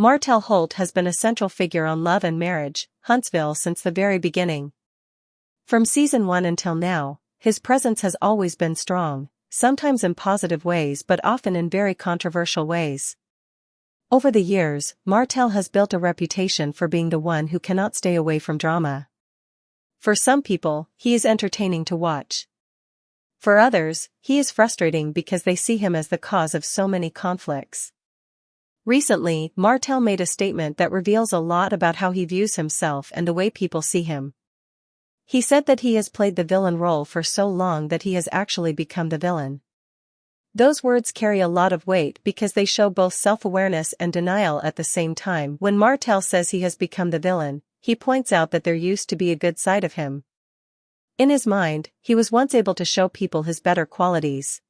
Martell Holt has been a central figure on Love and Marriage, Huntsville since the very beginning. From season 1 until now, his presence has always been strong, sometimes in positive ways but often in very controversial ways. Over the years, Martell has built a reputation for being the one who cannot stay away from drama. For some people, he is entertaining to watch. For others, he is frustrating because they see him as the cause of so many conflicts. Recently, Martell made a statement that reveals a lot about how he views himself and the way people see him. He said that he has played the villain role for so long that he has actually become the villain. Those words carry a lot of weight because they show both self-awareness and denial at the same time. When Martell says he has become the villain, he points out that there used to be a good side of him. In his mind, he was once able to show people his better qualities.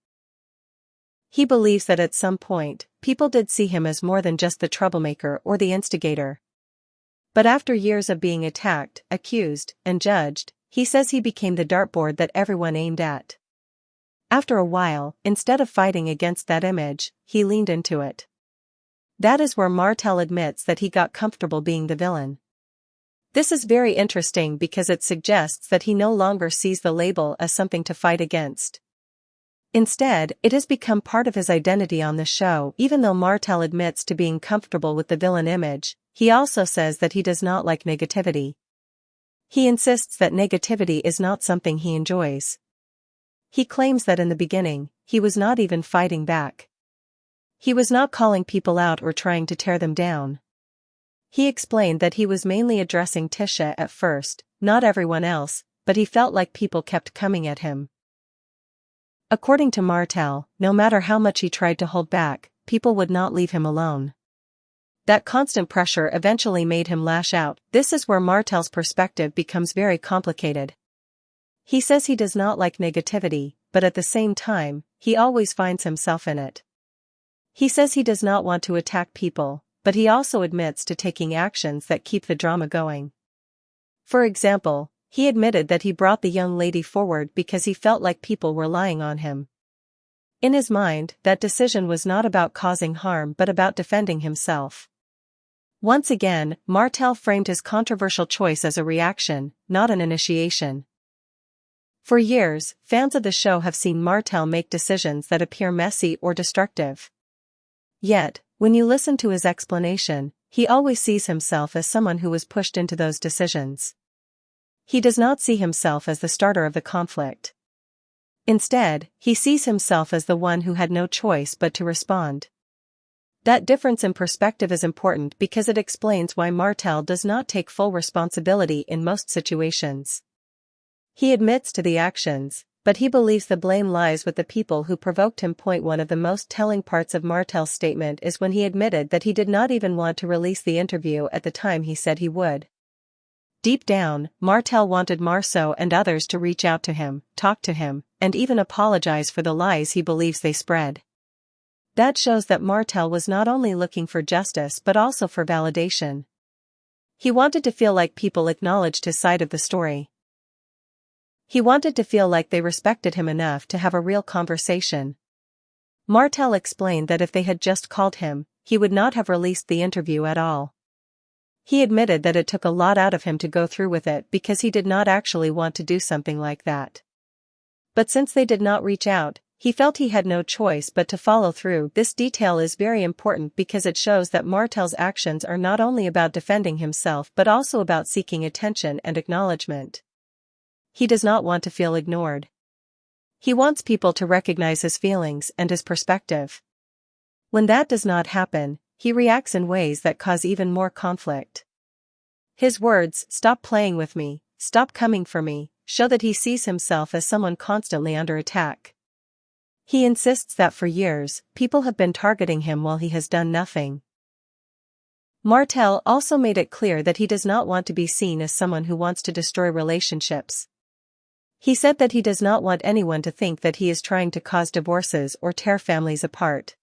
He believes that at some point, people did see him as more than just the troublemaker or the instigator. But after years of being attacked, accused, and judged, he says he became the dartboard that everyone aimed at. After a while, instead of fighting against that image, he leaned into it. That is where Martell admits that he got comfortable being the villain. This is very interesting because it suggests that he no longer sees the label as something to fight against. Instead, it has become part of his identity on the show. Even though Martell admits to being comfortable with the villain image, he also says that he does not like negativity. He insists that negativity is not something he enjoys. He claims that in the beginning, he was not even fighting back. He was not calling people out or trying to tear them down. He explained that he was mainly addressing Tisha at first, not everyone else, but he felt like people kept coming at him. According to Martell, no matter how much he tried to hold back, people would not leave him alone. That constant pressure eventually made him lash out. This is where Martell's perspective becomes very complicated. He says he does not like negativity, but at the same time, he always finds himself in it. He says he does not want to attack people, but he also admits to taking actions that keep the drama going. For example, he admitted that he brought the young lady forward because he felt like people were lying on him. In his mind, that decision was not about causing harm but about defending himself. Once again, Martell framed his controversial choice as a reaction, not an initiation. For years, fans of the show have seen Martell make decisions that appear messy or destructive. Yet, when you listen to his explanation, he always sees himself as someone who was pushed into those decisions. He does not see himself as the starter of the conflict. Instead, he sees himself as the one who had no choice but to respond. That difference in perspective is important because it explains why Martell does not take full responsibility in most situations. He admits to the actions, but he believes the blame lies with the people who provoked him. One of the most telling parts of Martell's statement is when he admitted that he did not even want to release the interview at the time he said he would. Deep down, Martell wanted Marceau and others to reach out to him, talk to him, and even apologize for the lies he believes they spread. That shows that Martell was not only looking for justice but also for validation. He wanted to feel like people acknowledged his side of the story. He wanted to feel like they respected him enough to have a real conversation. Martell explained that if they had just called him, he would not have released the interview at all. He admitted that it took a lot out of him to go through with it because he did not actually want to do something like that. But since they did not reach out, he felt he had no choice but to follow through. This detail is very important because it shows that Martell's actions are not only about defending himself but also about seeking attention and acknowledgement. He does not want to feel ignored. He wants people to recognize his feelings and his perspective. When that does not happen, he reacts in ways that cause even more conflict. His words, "Stop playing with me, stop coming for me," show that he sees himself as someone constantly under attack. He insists that for years, people have been targeting him while he has done nothing. Martell also made it clear that he does not want to be seen as someone who wants to destroy relationships. He said that he does not want anyone to think that he is trying to cause divorces or tear families apart.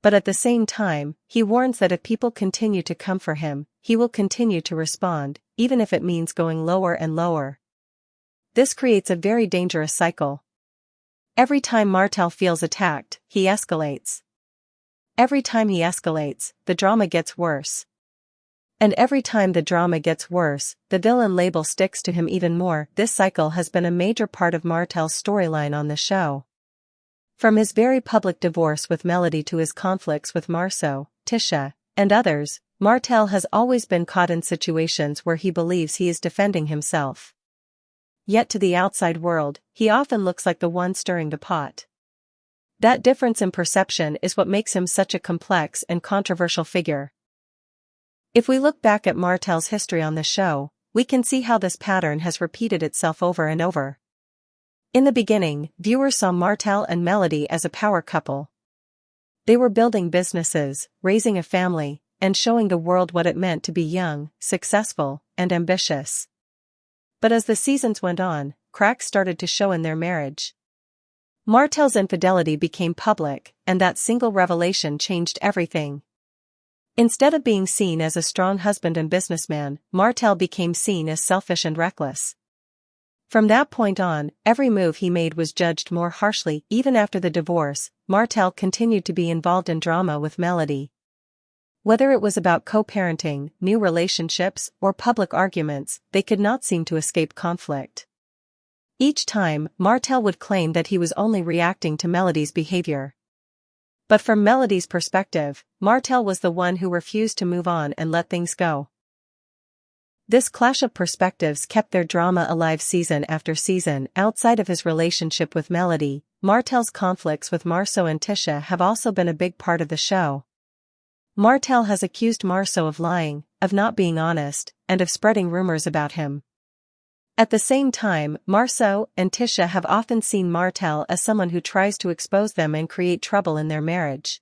But at the same time, he warns that if people continue to come for him, he will continue to respond, even if it means going lower and lower. This creates a very dangerous cycle. Every time Martell feels attacked, he escalates. Every time he escalates, the drama gets worse. And every time the drama gets worse, the villain label sticks to him even more. This cycle has been a major part of Martell's storyline on the show. From his very public divorce with Melody to his conflicts with Marceau, Tisha, and others, Martell has always been caught in situations where he believes he is defending himself. Yet to the outside world, he often looks like the one stirring the pot. That difference in perception is what makes him such a complex and controversial figure. If we look back at Martell's history on the show, we can see how this pattern has repeated itself over and over. In the beginning, viewers saw Martell and Melody as a power couple. They were building businesses, raising a family, and showing the world what it meant to be young, successful, and ambitious. But as the seasons went on, cracks started to show in their marriage. Martell's infidelity became public, and that single revelation changed everything. Instead of being seen as a strong husband and businessman, Martell became seen as selfish and reckless. From that point on, every move he made was judged more harshly. Even after the divorce, Martell continued to be involved in drama with Melody. Whether it was about co-parenting, new relationships, or public arguments, they could not seem to escape conflict. Each time, Martell would claim that he was only reacting to Melody's behavior. But from Melody's perspective, Martell was the one who refused to move on and let things go. This clash of perspectives kept their drama alive season after season. Outside of his relationship with Melody, Martell's conflicts with Marceau and Tisha have also been a big part of the show. Martell has accused Marceau of lying, of not being honest, and of spreading rumors about him. At the same time, Marceau and Tisha have often seen Martell as someone who tries to expose them and create trouble in their marriage.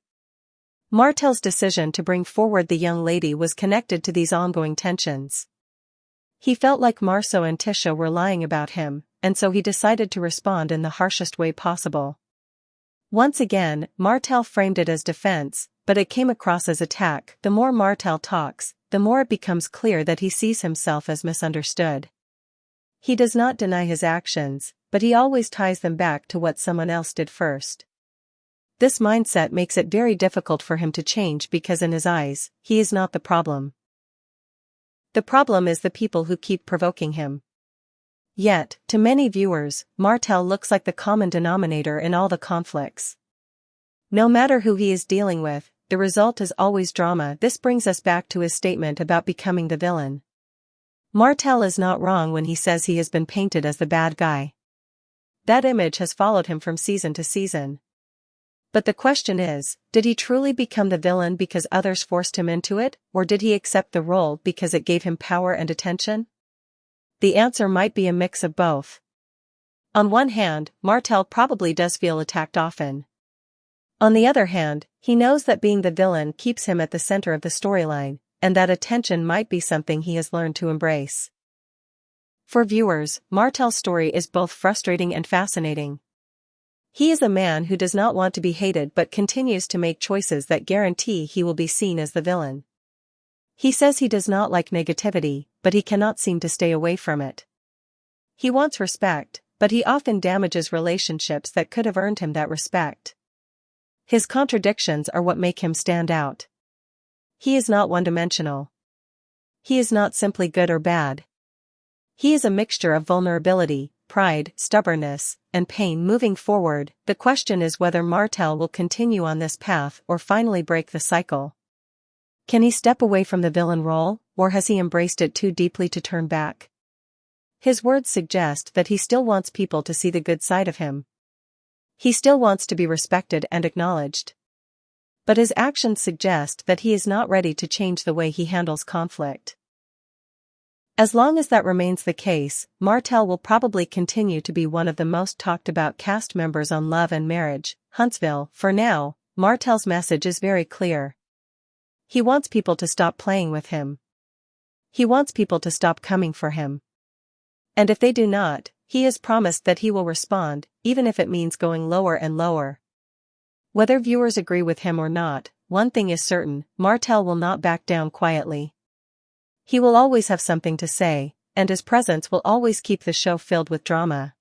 Martell's decision to bring forward the young lady was connected to these ongoing tensions. He felt like Marceau and Tisha were lying about him, and so he decided to respond in the harshest way possible. Once again, Martell framed it as defense, but it came across as attack. The more Martell talks, the more it becomes clear that he sees himself as misunderstood. He does not deny his actions, but he always ties them back to what someone else did first. This mindset makes it very difficult for him to change because in his eyes, he is not the problem. The problem is the people who keep provoking him. Yet, to many viewers, Martell looks like the common denominator in all the conflicts. No matter who he is dealing with, the result is always drama. This brings us back to his statement about becoming the villain. Martell is not wrong when he says he has been painted as the bad guy. That image has followed him from season to season. But the question is, did he truly become the villain because others forced him into it, or did he accept the role because it gave him power and attention? The answer might be a mix of both. On one hand, Martell probably does feel attacked often. On the other hand, he knows that being the villain keeps him at the center of the storyline, and that attention might be something he has learned to embrace. For viewers, Martell's story is both frustrating and fascinating. He is a man who does not want to be hated but continues to make choices that guarantee he will be seen as the villain. He says he does not like negativity, but he cannot seem to stay away from it. He wants respect, but he often damages relationships that could have earned him that respect. His contradictions are what make him stand out. He is not one-dimensional. He is not simply good or bad. He is a mixture of vulnerability, pride, stubbornness, and pain. Moving forward, the question is whether Martell will continue on this path or finally break the cycle. Can he step away from the villain role, or has he embraced it too deeply to turn back? His words suggest that he still wants people to see the good side of him. He still wants to be respected and acknowledged. But his actions suggest that he is not ready to change the way he handles conflict. As long as that remains the case, Martell will probably continue to be one of the most talked about cast members on Love and Marriage, Huntsville. For now, Martell's message is very clear. He wants people to stop playing with him. He wants people to stop coming for him. And if they do not, he has promised that he will respond, even if it means going lower and lower. Whether viewers agree with him or not, one thing is certain, Martell will not back down quietly. He will always have something to say, and his presence will always keep the show filled with drama.